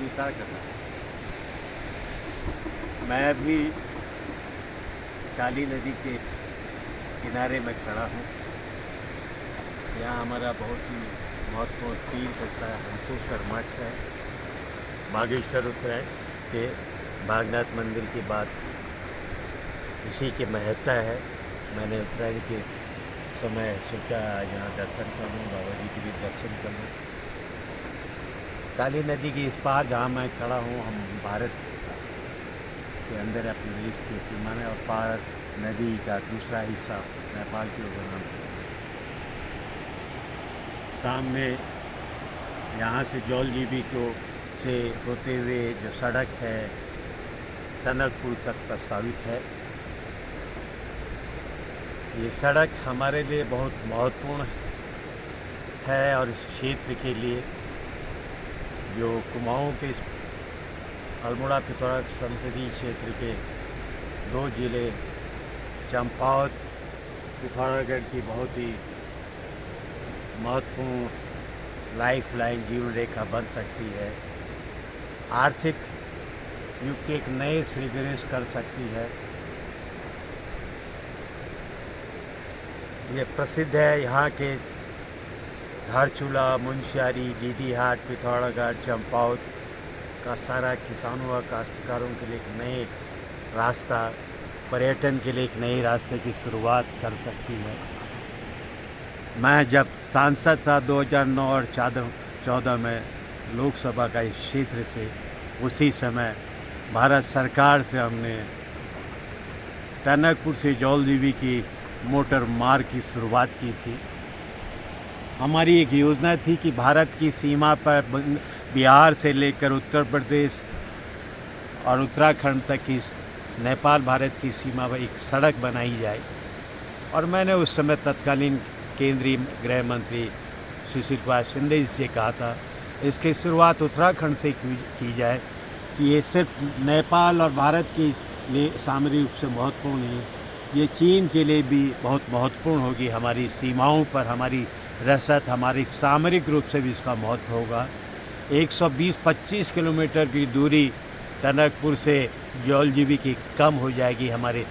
इशारा करना है। मैं भी काली नदी के किनारे में खड़ा हूँ। यहाँ हमारा बहुत ही महत्वपूर्ण तीर्थ स्थल हंसेश्वर मठ है। बागेश्वर उत्तरायण के बागनाथ मंदिर की बात इसी की महत्ता है। मैंने उत्तरायण के समय सोचा यहाँ दर्शन कर लूँ, बाबा जी के भी दर्शन कर लूँ। काली नदी के इस पार जहाँ मैं खड़ा हूँ, हम भारत के अंदर अपने देश की सीमा में, और पार नदी का दूसरा हिस्सा नेपाल की ओर बना। सामने यहाँ से जौलजीबी को से होते हुए जो सड़क है टनकपुर तक प्रस्तावित है। ये सड़क हमारे लिए बहुत महत्वपूर्ण है और इस क्षेत्र के लिए जो कुमाऊं के अल्मोड़ा पिथौरागढ़ संसदीय क्षेत्र के 2 जिले चंपावत पिथौरागढ़ की बहुत ही महत्वपूर्ण लाइफ लाइन जीवन रेखा बन सकती है। आर्थिक युग के एक नए श्रीगणेश कर सकती है। ये प्रसिद्ध है यहाँ के धारचूला, मुंशियारी, डीडी हाट, पिथौरागढ़, चंपावत का सारा किसानों और काश्तकारों के लिए एक नए रास्ता, पर्यटन के लिए एक नए रास्ते की शुरुआत कर सकती है। मैं जब सांसद था 2009 और 2014 में लोकसभा का इस क्षेत्र से, उसी समय भारत सरकार से हमने टनकपुर से जौलजीबी की मोटर मार्ग की शुरुआत की थी। हमारी एक योजना थी कि भारत की सीमा पर बिहार से लेकर उत्तर प्रदेश और उत्तराखंड तक की नेपाल भारत की सीमा पर एक सड़क बनाई जाए। और मैंने उस समय तत्कालीन केंद्रीय गृह मंत्री सुशील कुमार शिंदे जी से कहा था इसकी शुरुआत उत्तराखंड से की जाए, कि ये सिर्फ नेपाल और भारत के लिए सामरिक रूप से महत्वपूर्ण है, ये चीन के लिए भी बहुत महत्वपूर्ण होगी। हमारी सीमाओं पर हमारी रसद, हमारी सामरिक रूप से भी इसका महत्व होगा। 120-25 किलोमीटर की दूरी टनकपुर से जौलजीबी की कम हो जाएगी हमारे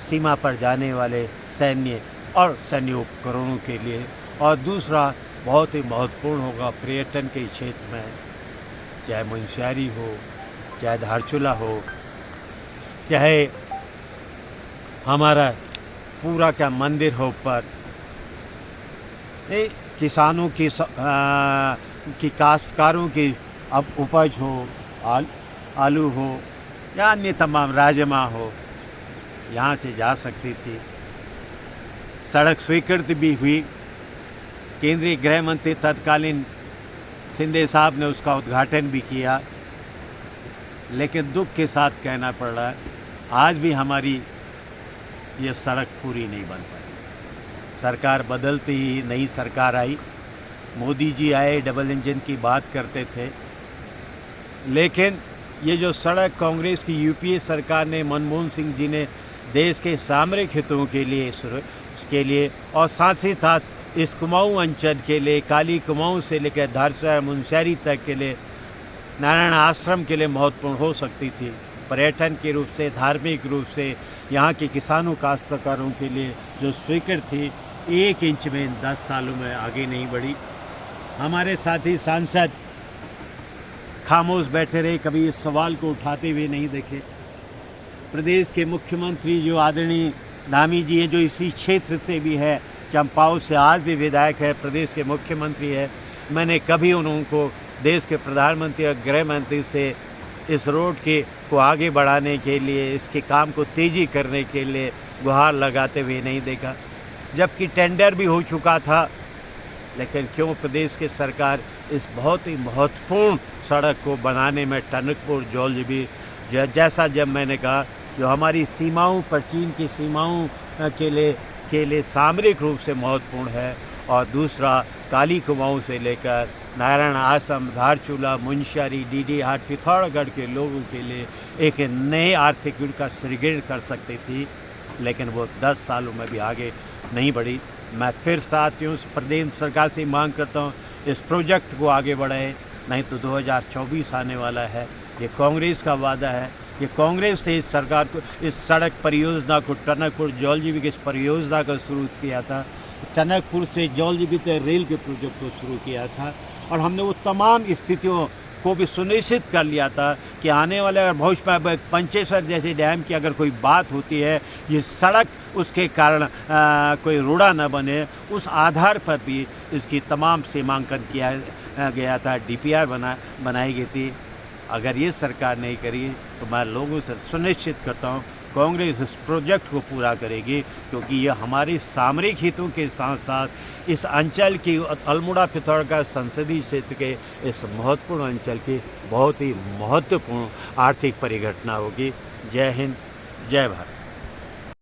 सीमा पर जाने वाले सैन्य उपकरणों के लिए। और दूसरा बहुत ही महत्वपूर्ण होगा पर्यटन के क्षेत्र में, चाहे मुंशियारी हो, चाहे धारचूला हो, चाहे हमारा पूरा क्या मंदिर हो, पर किसानों की काश्तकारों की अब उपज हो, आलू हो या अन्य तमाम राजमा हो, यहाँ से जा सकती थी। सड़क स्वीकृत भी हुई। केंद्रीय गृह मंत्री तत्कालीन शिंदे साहब ने उसका उद्घाटन भी किया, लेकिन दुख के साथ कहना पड़ रहा है आज भी हमारी ये सड़क पूरी नहीं बन पाई। सरकार बदलती ही नई सरकार आई, मोदी जी आए, डबल इंजन की बात करते थे, लेकिन ये जो सड़क कांग्रेस की यूपीए सरकार ने, मनमोहन सिंह जी ने देश के सामरिक हितों के लिए इसके लिए और साथ ही साथ इस कुमाऊं अंचल के लिए, काली कुमाऊं से लेकर धारचूला मुंशियारी तक के लिए, नारायण आश्रम के लिए महत्वपूर्ण हो सकती थी। पर्यटन के रूप से, धार्मिक रूप से, यहाँ के किसानों काश्तकारों के लिए जो स्वीकृत थी, 1 इंच में इन 10 सालों में आगे नहीं बढ़ी। हमारे साथी सांसद खामोश बैठे रहे, कभी इस सवाल को उठाते हुए नहीं देखे। प्रदेश के मुख्यमंत्री जो आदरणीय धामी जी हैं, जो इसी क्षेत्र से भी है, चंपावत से आज भी विधायक है, प्रदेश के मुख्यमंत्री है, मैंने कभी उनको देश के प्रधानमंत्री और गृह मंत्री से इस रोड को आगे बढ़ाने के लिए, इसके काम को तेज़ी करने के लिए गुहार लगाते हुए नहीं देखा। जबकि टेंडर भी हो चुका था, लेकिन क्यों प्रदेश की सरकार इस बहुत ही महत्वपूर्ण सड़क को बनाने में टनकपुर जौलजीबी, जैसा जब मैंने कहा, जो हमारी सीमाओं पर, चीन की सीमाओं के लिए सामरिक रूप से महत्वपूर्ण है, और दूसरा काली कुमाऊं से लेकर नारायण आश्रम, धारचूला, मुंशियारी, डीडी हाट, पिथौरागढ़ के लोगों के लिए एक नए आर्थिक युग का सृजन कर सकती थी, लेकिन वो 10 सालों में भी आगे नहीं बढ़ी। मैं फिर साथियों प्रदेश सरकार से मांग करता हूँ इस प्रोजेक्ट को आगे बढ़ाएं, नहीं तो 2024 आने वाला है। ये कांग्रेस का वादा है। ये कांग्रेस ने इस सरकार को, इस सड़क परियोजना को, टनकपुर जल जीविका इस परियोजना को शुरू किया था। टनकपुर से जल जीविका रेल के प्रोजेक्ट को शुरू किया था और हमने वो तमाम स्थितियों को भी सुनिश्चित कर लिया था कि आने वाले अगर भविष्य में पंचेश्वर जैसे डैम की अगर कोई बात होती है, ये सड़क उसके कारण कोई रोड़ा न बने, उस आधार पर भी इसकी तमाम सीमांकन किया गया था, डीपीआर बनाई गई थी। अगर ये सरकार नहीं करी तो मैं लोगों से सुनिश्चित करता हूँ कांग्रेस इस प्रोजेक्ट को पूरा करेगी, क्योंकि ये हमारे सामरिक हितों के साथ साथ इस अंचल की, अल्मोड़ा पिथौरागढ़ संसदीय क्षेत्र के इस महत्वपूर्ण अंचल की बहुत ही महत्वपूर्ण आर्थिक परिघटना होगी। जय हिंद, जय भारत।